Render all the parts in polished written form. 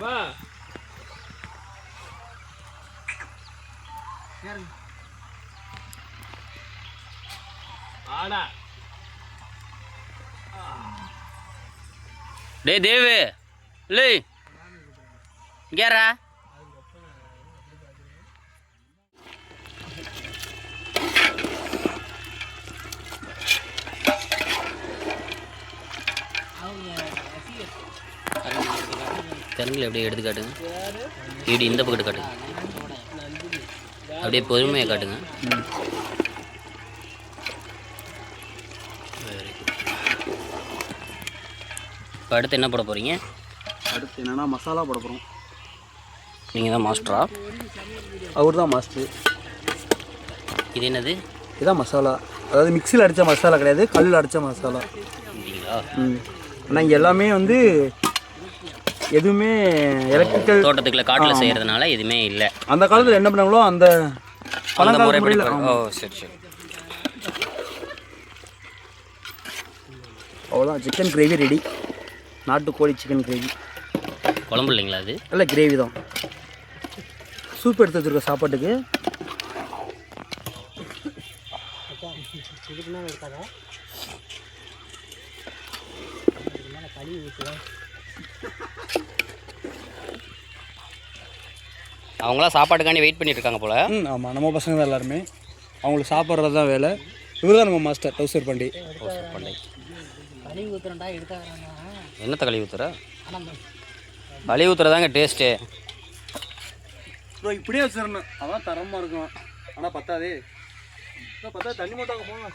வா ஆடா டேய் தேவு இல்லை கேரா கருங்கில் அப்படியே எடுத்து காட்டுங்க. இப்படி இந்த பக்கத்து காட்டுங்க. அப்படியே பொறுமையாக காட்டுங்க. இப்போ அடுத்து என்ன போட போகிறீங்க? அடுத்து என்னென்னா மசாலா போட போகிறோம். நீங்கள் தான் மாஸ்டரா? அவர் தான் மாஸ்டர். இது என்னது? இதுதான் மசாலா. அதாவது மிக்சியில் அடித்த மசாலா கிடையாது, கல்லில் அடித்த மசாலா. அப்படிங்களா? ஆனால் இங்கே எல்லாமே வந்து எதுவுமே எலக்ட்ரிக்கல் தோட்டத்துக்குள்ள காட்டில் செய்கிறதுனால எதுவுமே இல்லை. அந்த காலத்தில் என்ன பண்ணாங்களோ அந்த முறை முறையில். ஓ சரி சரி. அவ்வளோதான். Chicken gravy ready. நாட்டுக்கோழி சிக்கன் கிரேவி. குழம்பு இல்லைங்களா அது? இல்லை கிரேவி தான். சூப் எடுத்து வச்சுருக்க சாப்பாட்டுக்கு. அவங்களாம் சாப்பாட்டுக்காண்டி வெயிட் பண்ணிட்டு இருக்காங்க போல. ஆமாம், நம்ம பசங்க தான் எல்லாருமே. அவங்களுக்கு சாப்பிட்றது தான் வேலை. இவர் தான் நம்ம மாஸ்டர் டவுசர் பண்டி. என்னத்தை கழுவி ஊற்றுற? கழுவி ஊற்றுறதாங்க டேஸ்ட்டு. ப்ரோ இப்படியே வச்சிடணும், அதான் தரமாக இருக்கும். ஆனால் பத்தாதே. பத்தா தண்ணி மட்டும் போங்க.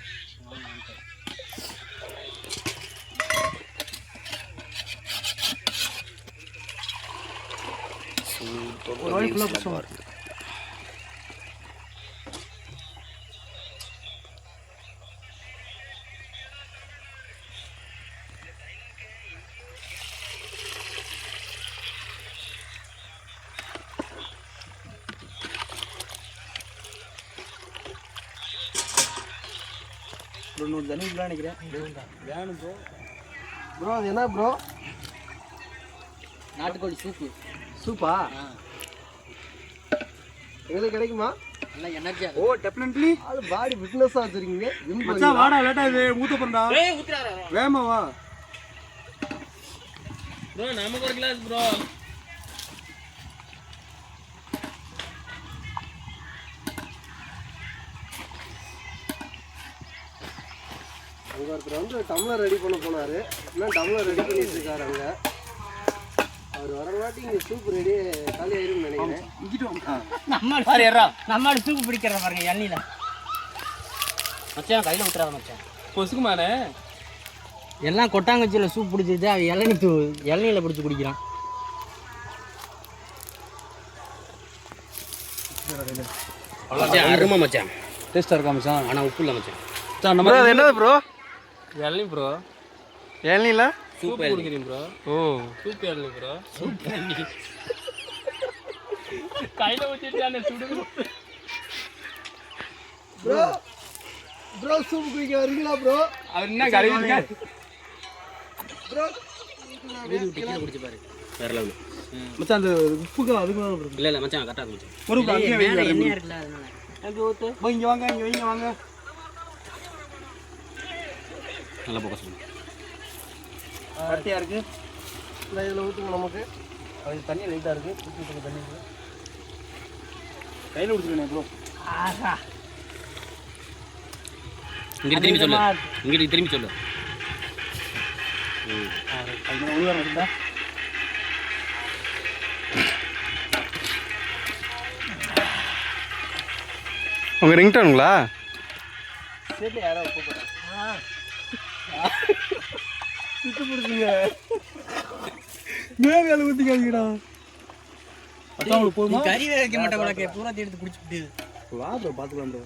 ஒரு வாய் ஃபுல்லாக பிடிச்சோம். இன்னொரு தண்ணி ஃபுல்லாக நினைக்கிறேன். வேணும் ப்ரோ. ப்ரோ அது என்ன ப்ரோ? நாட்டுக்கோழி சூப்பு. சூப்பா? எங்களுக்கு கிடைக்குமா? நல்லா எனர்ஜியா. Oh definitely. அது பாடி ஃபிட்னஸா வச்சிருக்கீங்க. மச்சான் வாடா லேட்டா இது ஊத்த போறடா. ஏய் ஊத்துறாரா? வேமா வா. ப்ரோ நமக்கு ஒரு கிளாஸ் ப்ரோ. அங்க ஒருத்தர் வந்து டம்ளர் ரெடி பண்ண போனாரு. இன்னும் டம்ளர் ரெடி பண்ணிட்டு இருக்காரு அங்க. அவர் வரங்காட்டி இங்கே சூப் ரெடி காலி ஆயிரும்னு நினைக்கிறேன். நம்மளோட சூப்பு பிடிக்கிற பாருங்க எண்ணெயில. மச்சான் கையில் ஊத்துறாத மச்சான். பொசுக்குமானே எல்லாம் கொட்டாங்கச்சியில் சூப் பிடிச்சிருச்சு. அவன் இளநீல பிடிச்சி குடிக்கிறான். அருமை மச்சான். டேஸ்ட்டாக இருக்கா மச்சான்? ஆனால் உப்பு இல்லை மச்சான். அது என்னது ப்ரோ? இளநீ ப்ரோ. ஏழ்நீல சூப் குடிக்கிறீங்க ப்ரோ. ஓ சூப் இளநீ ப்ரோ. சூப் இளநீ கையில் ஊற்றிட்டு சுடு ப்ரோ. ப்ரோ சூப் குடிக்க வரீங்களா ப்ரோ? அவர் என்ன கழுவிங்க ப்ரோ? குடிச்சு பாரு வேற லெவல் மச்சான். அந்த உப்புக்கு அதுக்கு இல்லை இல்லை மச்சான் கரெக்டாக மச்சான். ஒரு எண்ணெயாக இருக்குல்ல அதனால. இங்கே வாங்க, இங்கே வைங்க வாங்க. நல்லா போக சொல்லுங்க. கட்டியாக இருக்குது. இல்லை இதில் ஊற்றுங்க நமக்கு. அது தண்ணி லைட்டாக இருக்குது. ஊற்றி தண்ணி இருக்குது. கையில் குடிச்சுக்கணே ப்ரோ. இங்கிட்டு திரும்பி சொல்லு. இங்கிட்டு திரும்பி சொல்லு. ஒளிவாரம் இருக்குதா? உங்கள் ரிங்டோனுங்களா? சரி யாரோ கூப்பிட்றேன். சுட்டு பிடிச்சிங்க. மேலே ஊற்றிக்காதீங்கடா. அதான் உங்களுக்கு போதுமா? கறி வைக்க மாட்டேன் உனக்கு. பூரா எடுத்து குடிச்சுட்டு வா ப்ரோ பார்த்துக்கலாம் ப்ரோ.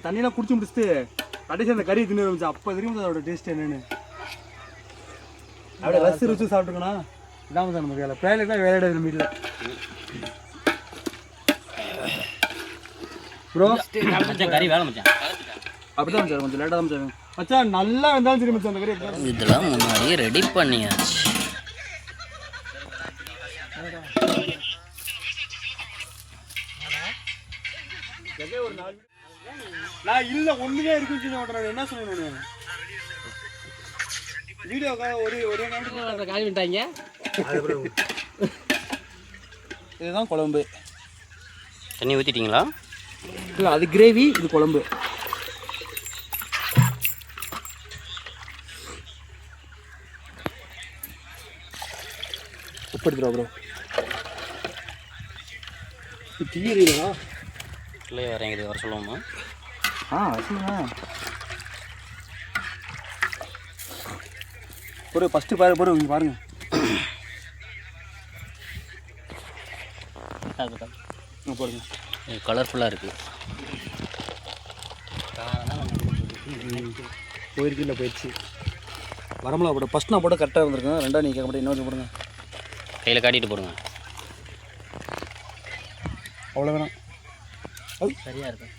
தண்ணியெல்லாம் குடிச்சு முடிச்சுட்டு கடைசி அந்த கறி தின்னு இருந்துச்சு. அப்போ தெரியும் அதோட டேஸ்ட் என்னன்னு. அப்படியே ரசி ருசி சாப்பிட்டுக்கணும். இதாம தான் நமக்கு வேலை. பிள்ளைகளுக்கு தான் வேலை நம்ம வீட்டில் ப்ரோ. கறி வேலை மச்சான். அப்படிதான் சார் கொஞ்சம் லேட்டாக தான் சார் மச்சான். நல்லா இருந்தாலும் சரி மச்சான் அந்த கறி. இதெல்லாம் முன்னாடியே ரெடி பண்ணியாச்சு. நான் இல்லை ஒன்றுமே இருக்குன்னு சொல்லி மாட்டேன். என்ன சொன்னேன் வீடியோக்காக ஒரே காலி பண்ணிட்டாங்க. இதுதான் குழம்பு. தண்ணி ஊற்றிட்டீங்களா? இல்லை அது கிரேவி, இது குழம்பு. உப்பு எடுத்துருவா ப்ரோ. தீரீங்களா? இல்லை வரேங்க, வர சொல்லுவோமா? சொல்லுங்க ப்ரோ. ஃபஸ்ட்டு ப்ரோ இங்கே பாருங்கள். பாருங்க கலர்ஃபுல்லாக இருக்குது. போயிருக்கு இல்லை போயிடுச்சு. வரமிளகா போட ஃபஸ்ட் நான் போட கரெக்டாக இருந்திருக்கேன். ரெண்டாவது நீங்கள் கேட்க மாட்டேன். இன்னொரு போடுங்க. கையில் காட்டிட்டு போடுங்க. அவ்வளோ வேணாம். சரியாக இருக்கும்.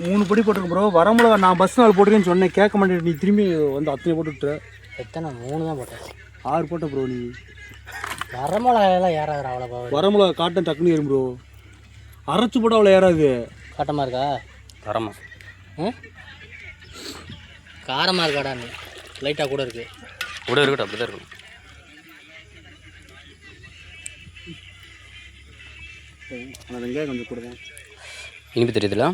மூணு படி போட்டிருக்கேன் ப்ரோ. வரமிளகா நான் பஸ் நாள் போட்டிருக்கேன்னு சொன்னேன், கேட்க மாட்டேன். நீ திரும்பி வந்து அத்தனை போட்டுவிட்ட. எத்தனை? 3 தான் போட்டேன். 6 போட்ட ப்ரோ. நீ வரமிளகாயெல்லாம் ஏறாது அவ்வளோ. வரமிளகா காட்டன் டக்குன்னு ஏறும் ப்ரோ. அரைச்சி போட்டால் அவ்வளோ ஏறாது. காட்டமாக இருக்கா? காரமாக காரமாக இருக்காடா? நீ லைட்டாக கூட இருக்குது. கூட இருக்கட்டும், அப்படி தான் இருக்கும். ஆனால் வெங்காயம் கொஞ்சம் கூட தான் இனிப்பு தெரியுதுல்ல?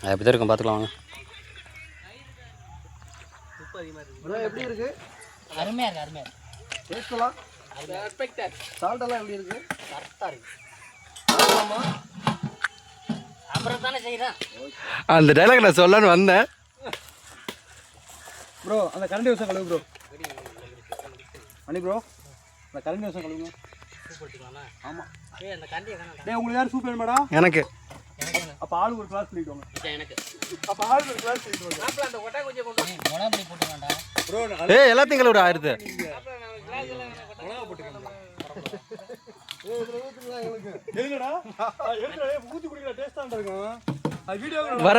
அது அப்படி தான் இருக்கும், பார்த்துக்கலாம் வாங்க. எப்படி இருக்கு? அருமையாக இருக்குது, அருமையாக இருக்குது. டேஸ்ட்லாம் சால்ட்டெல்லாம் எப்படி இருக்கு? கரெக்டாக இருக்குது. அப்புறம் தானே செய்கிறேன். அந்த டைலாக் நான் சொல்லலான்னு வந்தேன் ப்ரோ. அந்த கரண்டி வசம் கழுவு ப்ரோ. அனி ப்ரோ, அந்த கரண்டி வசம் கழுவுங்க. ஆமாம். அந்த கண்டியை காணா. டேய், உங்களுக்கு யார் சூப் வேணுமாடா? எனக்கு. அப்போ ஆளுக்கு ஒரு கிளாஸ் பண்ணிட்டு வாங்க. எனக்கு அப்போ ஆளுக்கு ஒரு கிளாஸ் பண்ணிட்டு வாங்க. அந்த கொட்டை கொஞ்சம் கொண்டு மிளகாப்பொடி போட்டு வேண்டாம் ப்ரோ. ஏய், எல்லாத்தையும் கழுவுடா. ஆயிடுது. எதுலடா? ஊற்றி குடிக்கிற டேஸ்ட்டாக இருக்கும். அது வீடியோ வர